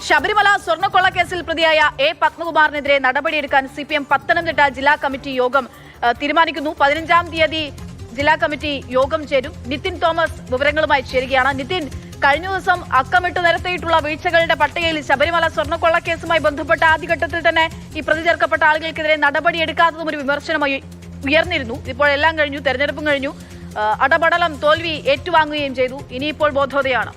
ശബരിമല സ്വർണ്ണക്കൊള്ള കേസിൽ പ്രതിയായ എ പത്മകുമാറിനെതിരെ നടപടിയെടുക്കാൻ CPM പത്തനംതിട്ട ജില്ലാ കമ്മിറ്റി യോഗം തീരുമാനിക്കുന്നു. 15-ാം തീയതി ജില്ലാ കമ്മിറ്റി യോഗം ചേരും. നിതിൻ തോമസ് വിവരങ്ങളുമായി ചേരുകയാണ്. നിതിൻ, കഴിഞ്ഞ ദിവസം അക്കമിട്ട് നിരത്തിയിട്ടുള്ള വീഴ്ചകളുടെ പട്ടികയിൽ ശബരിമല സ്വർണ്ണക്കൊള്ള കേസുമായി ബന്ധപ്പെട്ട ആദ്യഘട്ടത്തിൽ തന്നെ ഈ പ്രതി ചേർക്കപ്പെട്ട ആളുകൾക്കെതിരെ നടപടിയെടുക്കാത്തതും ഒരു വിമർശനമായി ഉയർന്നിരുന്നു. ഇപ്പോൾ എല്ലാം കഴിഞ്ഞു, തെരഞ്ഞെടുപ്പും കഴിഞ്ഞു, അടപടലം തോൽവി ഏറ്റുവാങ്ങുകയും ചെയ്തു. ഇനിയിപ്പോൾ ബോധോദയാണ്.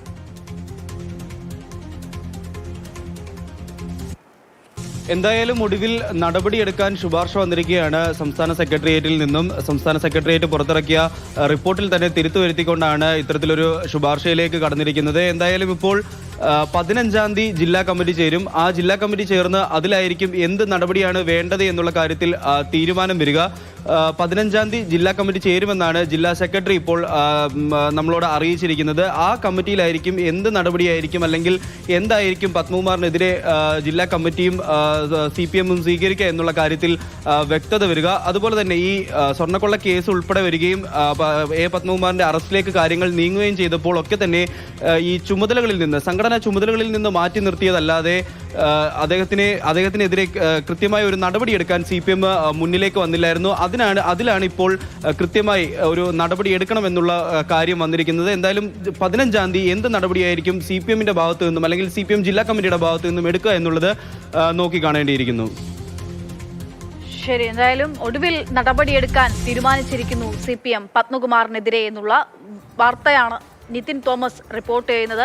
എന്തായാലും ഒടുവിൽ നടപടിയെടുക്കാൻ ശുപാർശ വന്നിരിക്കുകയാണ് സംസ്ഥാന സെക്രട്ടേറിയറ്റിൽ നിന്നും. സംസ്ഥാന സെക്രട്ടേറിയറ്റ് പുറത്തിറക്കിയ റിപ്പോർട്ടിൽ തന്നെ തിരുത്തു വരുത്തിക്കൊണ്ടാണ് ഇത്തരത്തിലൊരു ശുപാർശയിലേക്ക് കടന്നിരിക്കുന്നത്. എന്തായാലും ഇപ്പോൾ 15-ാം തീയതി ജില്ലാ കമ്മിറ്റി ചേരും. ആ ജില്ലാ കമ്മിറ്റി ചേർന്ന് അതിലായിരിക്കും എന്ത് നടപടിയാണ് വേണ്ടത് എന്നുള്ള കാര്യത്തിൽ തീരുമാനം വരിക. 15-ാം തീയതി ജില്ലാ കമ്മിറ്റി ചേരുമെന്നാണ് ജില്ലാ സെക്രട്ടറി ഇപ്പോൾ നമ്മളോട് അറിയിച്ചിരിക്കുന്നത്. ആ കമ്മിറ്റിയിലായിരിക്കും എന്ത് നടപടിയായിരിക്കും അല്ലെങ്കിൽ എന്തായിരിക്കും പത്മകുമാറിനെതിരെ ജില്ലാ കമ്മിറ്റിയും CPM-ഉം സ്വീകരിക്കുക എന്നുള്ള കാര്യത്തിൽ വ്യക്തത വരിക. അതുപോലെ തന്നെ ഈ സ്വർണ്ണക്കൊള്ള കേസ് ഉൾപ്പെടെ വരികയും എ പത്മകുമാറിന്റെ അറസ്റ്റിലേക്ക് കാര്യങ്ങൾ നീങ്ങുകയും ചെയ്തപ്പോൾ ഒക്കെ തന്നെ ഈ ചുമതലകളിൽ നിന്ന്, സംഘടനാ ചുമതലകളിൽ നിന്ന് മാറ്റി നിർത്തിയതല്ലാതെ അദ്ദേഹത്തിനെതിരെ കൃത്യമായ ഒരു നടപടിയെടുക്കാൻ CPM മുന്നിലേക്ക് വന്നില്ലായിരുന്നു. അതിലാണ് ഇപ്പോൾ കൃത്യമായി ഒരു നടപടി എടുക്കണമെന്നുള്ള കാര്യം വന്നിരിക്കുന്നത്. എന്തായാലും 15-ാം തീയതി എന്ത് നടപടിയായിരിക്കും CPM-ന്റെ ഭാഗത്തു നിന്നും അല്ലെങ്കിൽ CPM ജില്ലാ കമ്മിറ്റിയുടെ ഭാഗത്തു നിന്നും എടുക്കുക എന്നുള്ളത് നോക്കിക്കാണേണ്ടിയിരിക്കുന്നു. ശരി, എന്തായാലും ഒടുവിൽ നടപടിയെടുക്കാൻ തീരുമാനിച്ചിരിക്കുന്നു CPM പത്മകുമാറിനെതിരെ എന്നുള്ള വാർത്തയാണ് നിതിൻ തോമസ് റിപ്പോർട്ട് ചെയ്യുന്നത്.